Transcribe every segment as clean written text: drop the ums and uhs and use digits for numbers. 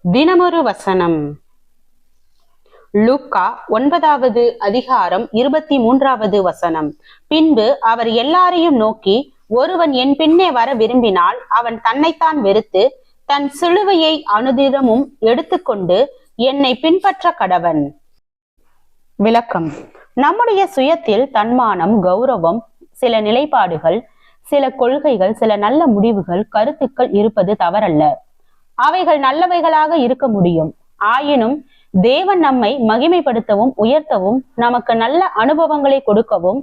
தினமொரு வசனம். லூக்கா 9வது அதிகாரம் 23வது வசனம். பின்பு அவர் எல்லாரையும் நோக்கி, ஒருவன் என் பின்னே வர விரும்பினால் அவன் தன்னைத்தான் வெறுத்து தன் சிலுவையை அனுதினமும் எடுத்துக்கொண்டு என்னை பின்பற்ற கடவன். விளக்கம். நம்முடைய சுயத்தில் தன்மானம், கௌரவம், சில நிலைப்பாடுகள், சில கொள்கைகள், சில நல்ல முடிவுகள், கருத்துக்கள் இருப்பது தவறல்ல. அவைகள் நல்லவைகளாக இருக்க முடியும். ஆயினும் தேவன் நம்மை மகிமைப்படுத்தவும் உயர்த்தவும், நமக்கு நல்ல அனுபவங்களை கொடுக்கவும்,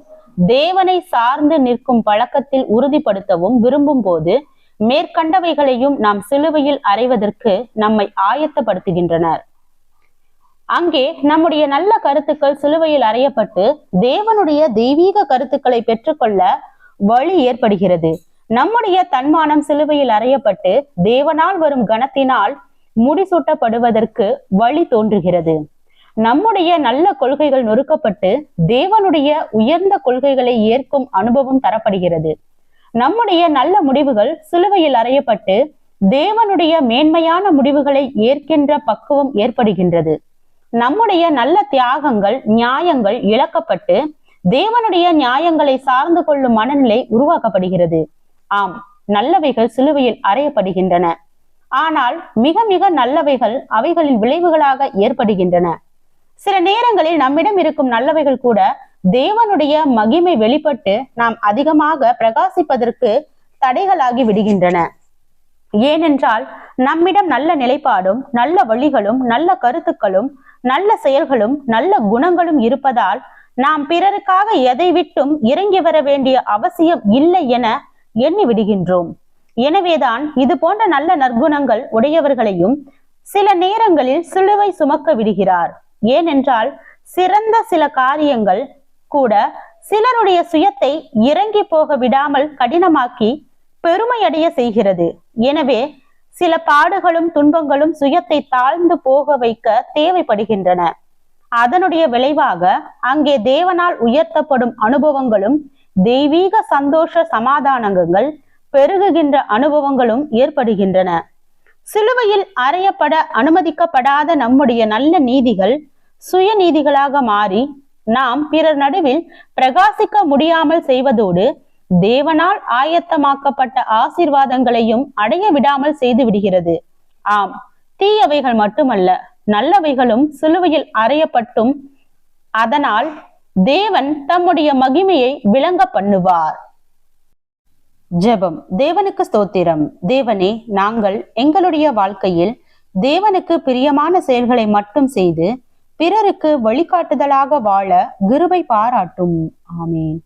தேவனை சார்ந்து நிற்கும் பழக்கத்தில் உறுதிப்படுத்தவும் விரும்பும் போது மேற்கண்டவைகளையும் நாம் சிலுவையில் அறைவதற்கு நம்மை ஆயத்தப்படுத்துகின்றனர். அங்கே நம்முடைய நல்ல கருத்துக்கள் சிலுவையில் அறையப்பட்டு தேவனுடைய தெய்வீக கருத்துக்களை பெற்றுக்கொள்ள வழி ஏற்படுகிறது. நம்முடைய தன்மானம் சிலுவையில் அறையப்பட்டு தேவனால் வரும் கனத்தினால் முடிசூட்டப்படுவதற்கு வழி தோன்றுகிறது. நம்முடைய நல்ல கொள்கைகள் நொறுக்கப்பட்டு தேவனுடைய உயர்ந்த கொள்கைகளை ஏற்கும் அனுபவம் தரப்படுகிறது. நம்முடைய நல்ல முடிவுகள் சிலுவையில் அறையப்பட்டு தேவனுடைய மேன்மையான முடிவுகளை ஏற்கின்ற பக்குவம் ஏற்படுகின்றது. நம்முடைய நல்ல தியாகங்கள், நியாயங்கள் இழக்கப்பட்டு தேவனுடைய நியாயங்களை சார்ந்து கொள்ளும் மனநிலை உருவாக்கப்படுகிறது. ஆம், நல்லவைகள் சிலுவையில் அறையப்படுகின்றன. ஆனால் மிக மிக நல்லவைகள் அவைகளின் விளைவுகளாக ஏற்படுகின்றன. சில நேரங்களில் நம்மிடம் இருக்கும் நல்லவைகள் கூட தேவனுடைய மகிமை வெளிப்பட்டு நாம் அதிகமாக பிரகாசிப்பதற்கு தடைகளாகி விடுகின்றன. ஏனென்றால் நம்மிடம் நல்ல நிலைப்பாடும், நல்ல வழிகளும், நல்ல கருத்துக்களும், நல்ல செயல்களும், நல்ல குணங்களும் இருப்பதால் நாம் பிறருக்காக எதை விட்டும் இறங்கி வர வேண்டிய அவசியம் இல்லை என எண்ணி விடுகின்றோம். எனவேதான் இது போன்ற நல்ல நற்குணங்கள் உடையவர்களையும் சில நேரங்களில் சிலுவை சுமக்க விடுகிறார். ஏனென்றால் சிறந்த சில காரியங்கள் கூட சிலருடைய சுயத்தை இறங்கி போக விடாமல் கடினமாக்கி பெருமையடைய செய்கிறது. எனவே சில பாடுகளும் துன்பங்களும் சுயத்தை தாழ்ந்து போக வைக்க தேவைப்படுகின்றன. அதனுடைய விளைவாக அங்கே தேவனால் உயர்த்தப்படும் அனுபவங்களும், தெய்வீக சந்தோஷ சமாதானங்கள் பெருகுகின்ற அனுபவங்களும் ஏற்படுகின்றன. சிலுவையில் அறையப்பட அனுமதிக்கப்படாத நம்முடைய நல்ல நீதிகள் சுய நீதிகளாக மாறி நாம் பிறர் நடுவில் பிரகாசிக்க முடியாமல் செய்வதோடு தேவனால் ஆயத்தமாக்கப்பட்ட ஆசீர்வாதங்களையும் அடைய விடாமல் செய்து விடுகிறது. ஆம், தீயவைகள் மட்டுமல்ல, நல்லவைகளும் சிலுவையில் அறையப்பட்டும் அதனால் தேவன் தம்முடைய மகிமையை விளங்க பண்ணுவார். ஜெபம். தேவனுக்கு ஸ்தோத்திரம். தேவனே, நாங்கள் எங்களுடைய வாழ்க்கையில் தேவனுக்கு பிரியமான செயல்களை மட்டும் செய்து பிறருக்கு வழிகாட்டுதலாக வாழ கிருபை பாராட்டும். ஆமேன்.